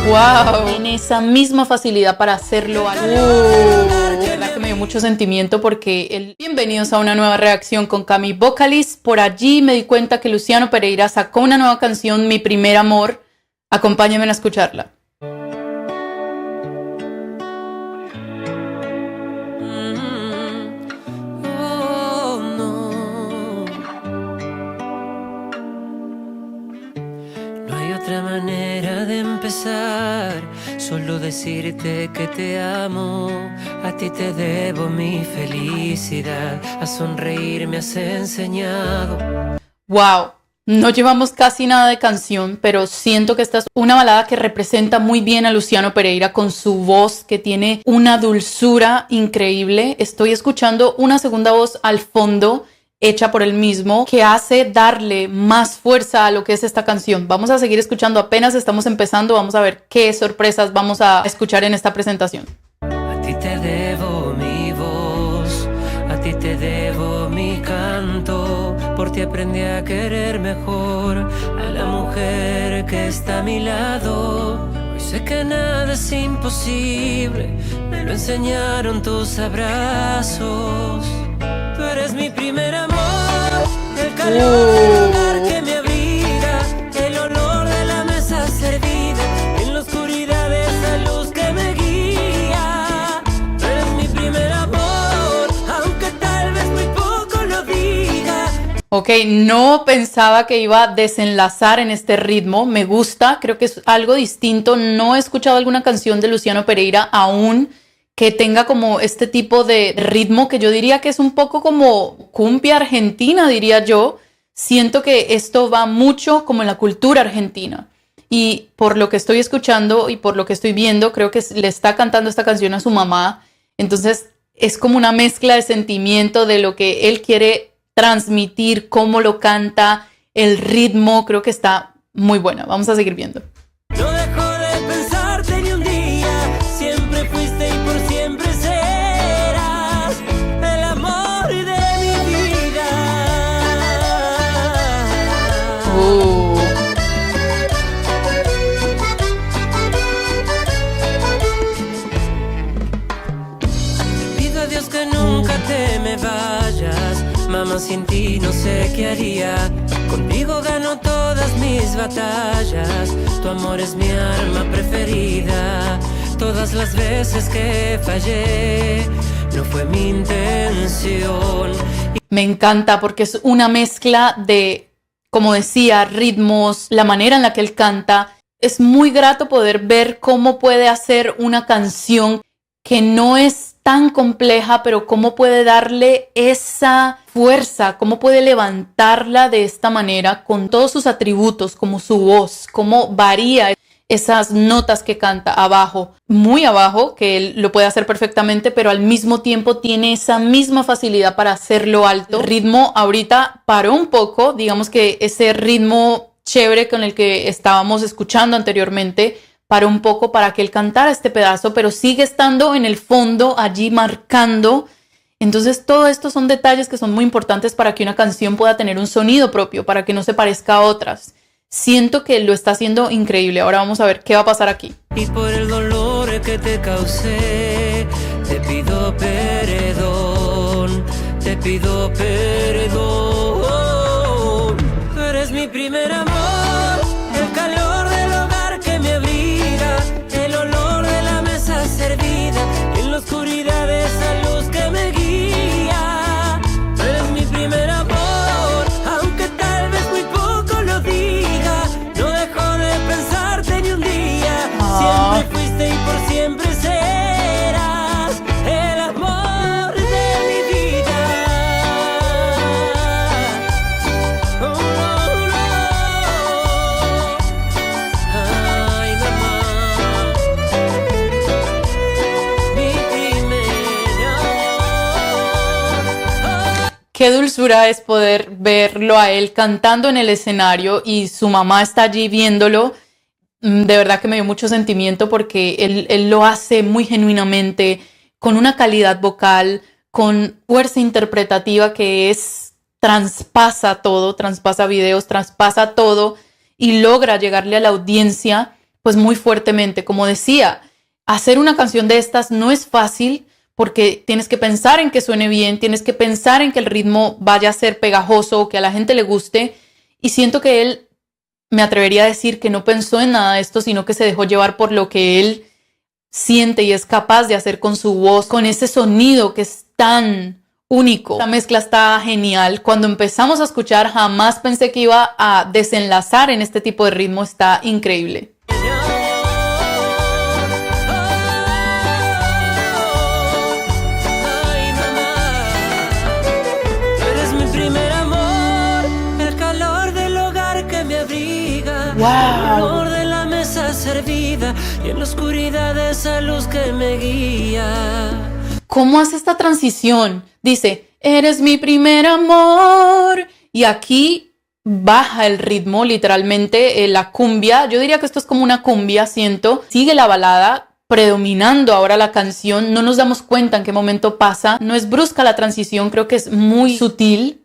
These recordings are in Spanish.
Wow, tiene esa misma facilidad para hacerlo. De verdad que me dio mucho sentimiento porque bienvenidos a una nueva reacción con Cami Vocalist. Por allí me di cuenta que Luciano Pereira sacó una nueva canción, Mi Primer Amor. Acompáñenme a escucharla. Otra manera de empezar, solo decirte que te amo. A ti te debo mi felicidad, a sonreír me has enseñado. Wow, no llevamos casi nada de canción, pero siento que esta es una balada que representa muy bien a Luciano Pereira con su voz que tiene una dulzura increíble. Estoy escuchando una segunda voz al fondo hecha por él mismo, que hace darle más fuerza a lo que es esta canción. Vamos a seguir escuchando, apenas estamos empezando, vamos a ver qué sorpresas vamos a escuchar en esta presentación. A ti te debo mi voz, a ti te debo mi canto, por ti aprendí a querer mejor a la mujer que está a mi lado. Hoy sé que nada es imposible, me lo enseñaron tus abrazos. Tú eres mi primer amor, el calor del hogar que me abriga, el olor de la mesa servida, en la oscuridad de esa luz que me guía. Tú eres mi primer amor, aunque tal vez muy poco lo diga. Ok, no pensaba que iba a desenlazar en este ritmo, me gusta, creo que es algo distinto. No he escuchado alguna canción de Luciano Pereira aún que tenga como este tipo de ritmo que yo diría que es un poco como cumbia argentina, diría yo. Siento que esto va mucho como en la cultura argentina. Y por lo que estoy escuchando y por lo que estoy viendo, creo que le está cantando esta canción a su mamá. Entonces es como una mezcla de sentimiento de lo que él quiere transmitir, cómo lo canta, el ritmo. Creo que está muy buena. Vamos a seguir viendo. No dejo de pensarte ni un día, siempre fuiste y por siempre serás el amor de mi vida. Te pido a Dios que nunca te me vayas, mamá, sin ti no sé qué haría. Contigo gano todas mis batallas, tu amor es mi arma preferida. Todas las veces que fallé, no fue mi intención. Me encanta porque es una mezcla de, como decía, ritmos, la manera en la que él canta. Es muy grato poder ver cómo puede hacer una canción que no es tan compleja, pero cómo puede darle esa fuerza, cómo puede levantarla de esta manera con todos sus atributos, como su voz, cómo varía esas notas que canta abajo, muy abajo, que él lo puede hacer perfectamente, pero al mismo tiempo tiene esa misma facilidad para hacerlo alto. El ritmo ahorita paró un poco, digamos que ese ritmo chévere con el que estábamos escuchando anteriormente paró un poco para que él cantara este pedazo, pero sigue estando en el fondo allí marcando. Entonces todo esto son detalles que son muy importantes para que una canción pueda tener un sonido propio, para que no se parezca a otras. Siento que lo está haciendo increíble. Ahora vamos a ver qué va a pasar aquí. Y por el dolor que te causé, te pido perdón, te pido perdón. Tú eres mi primer amor, el calor del hogar que me abriga, el olor de la mesa servida, en la oscuridad de esa luz que me guía. Tú eres mi primer amor, aunque tal vez muy poco lo diga, no dejo de pensarte ni un día. Siempre fuiste y por siempre serás el amor de mi vida. Oh, no, no. Ay, mamá, mi primer amor. Qué dulzura es poder verlo a él cantando en el escenario y su mamá está allí viéndolo. De verdad que me dio mucho sentimiento porque él lo hace muy genuinamente, con una calidad vocal, con fuerza interpretativa que traspasa todo, traspasa videos, traspasa todo y logra llegarle a la audiencia pues muy fuertemente. Como decía, hacer una canción de estas no es fácil porque tienes que pensar en que suene bien, tienes que pensar en que el ritmo vaya a ser pegajoso o que a la gente le guste. Y siento que él, me atrevería a decir que no pensó en nada de esto, sino que se dejó llevar por lo que él siente y es capaz de hacer con su voz, con ese sonido que es tan único. La mezcla está genial. Cuando empezamos a escuchar, jamás pensé que iba a desenlazar en este tipo de ritmo. Está increíble. Wow. El olor de la mesa servida y en la oscuridad esa luz que me guía. ¿Cómo hace esta transición? Dice, eres mi primer amor. Y aquí baja el ritmo, literalmente, la cumbia. Yo diría que esto es como una cumbia, siento. Sigue la balada, predominando ahora la canción. No nos damos cuenta en qué momento pasa. No es brusca la transición, creo que es muy sutil.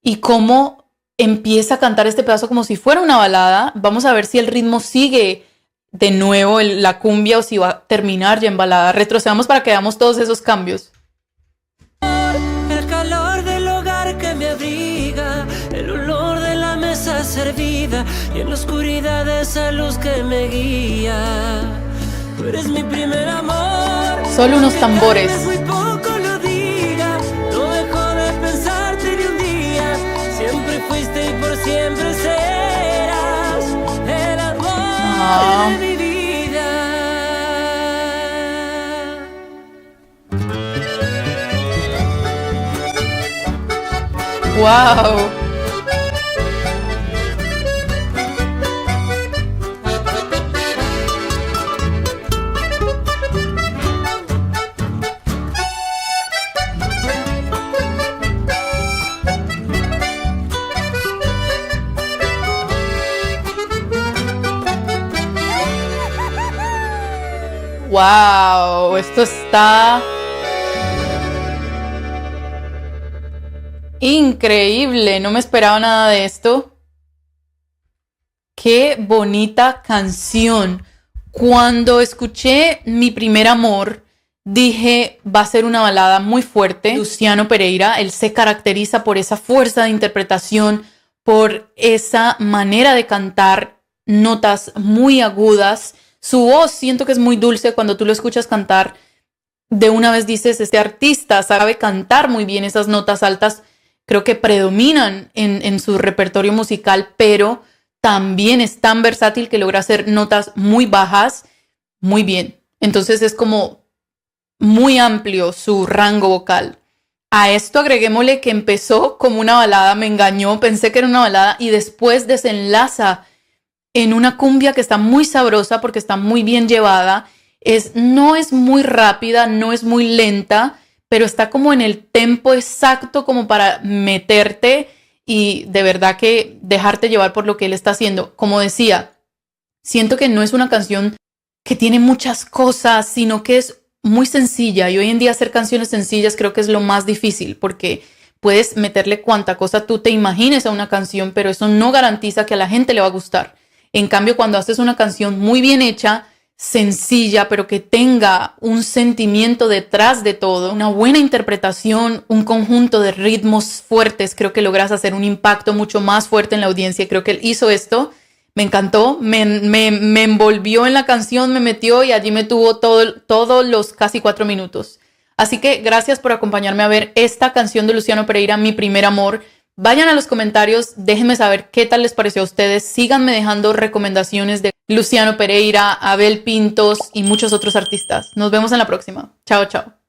Y cómo empieza a cantar este pedazo como si fuera una balada. Vamos a ver si el ritmo sigue de nuevo la cumbia o si va a terminar ya en balada. Retrocedamos para que veamos todos esos cambios. El calor del hogar que me abriga, el olor de la mesa servida y en la oscuridad esa luz que me guía. Tú eres mi primer amor. Solo unos tambores. Fuiste y por siempre serás el amor de mi vida. Wow. Wow, esto está increíble. No me esperaba nada de esto. Qué bonita canción. Cuando escuché Mi Primer Amor, dije, va a ser una balada muy fuerte. Luciano Pereira, él se caracteriza por esa fuerza de interpretación, por esa manera de cantar notas muy agudas. Su voz siento que es muy dulce. Cuando tú lo escuchas cantar, de una vez dices, este artista sabe cantar muy bien. Esas notas altas creo que predominan en su repertorio musical, pero también es tan versátil que logra hacer notas muy bajas muy bien. Entonces es como muy amplio su rango vocal. A esto agreguémosle que empezó como una balada, me engañó, pensé que era una balada y después desenlaza en una cumbia que está muy sabrosa porque está muy bien llevada. No es muy rápida, no es muy lenta, pero está como en el tempo exacto como para meterte y de verdad que dejarte llevar por lo que él está haciendo. Como decía, siento que no es una canción que tiene muchas cosas, sino que es muy sencilla. Y hoy en día hacer canciones sencillas creo que es lo más difícil porque puedes meterle cuanta cosa tú te imagines a una canción, pero eso no garantiza que a la gente le va a gustar. En cambio, cuando haces una canción muy bien hecha, sencilla, pero que tenga un sentimiento detrás de todo, una buena interpretación, un conjunto de ritmos fuertes, creo que logras hacer un impacto mucho más fuerte en la audiencia. Creo que él hizo esto, me encantó, me envolvió en la canción, me metió y allí me tuvo todos los casi 4 minutos. Así que gracias por acompañarme a ver esta canción de Luciano Pereira, Mi Primer Amor. Vayan a los comentarios, déjenme saber qué tal les pareció a ustedes. Síganme dejando recomendaciones de Luciano Pereira, Abel Pintos y muchos otros artistas. Nos vemos en la próxima. Chao, chao.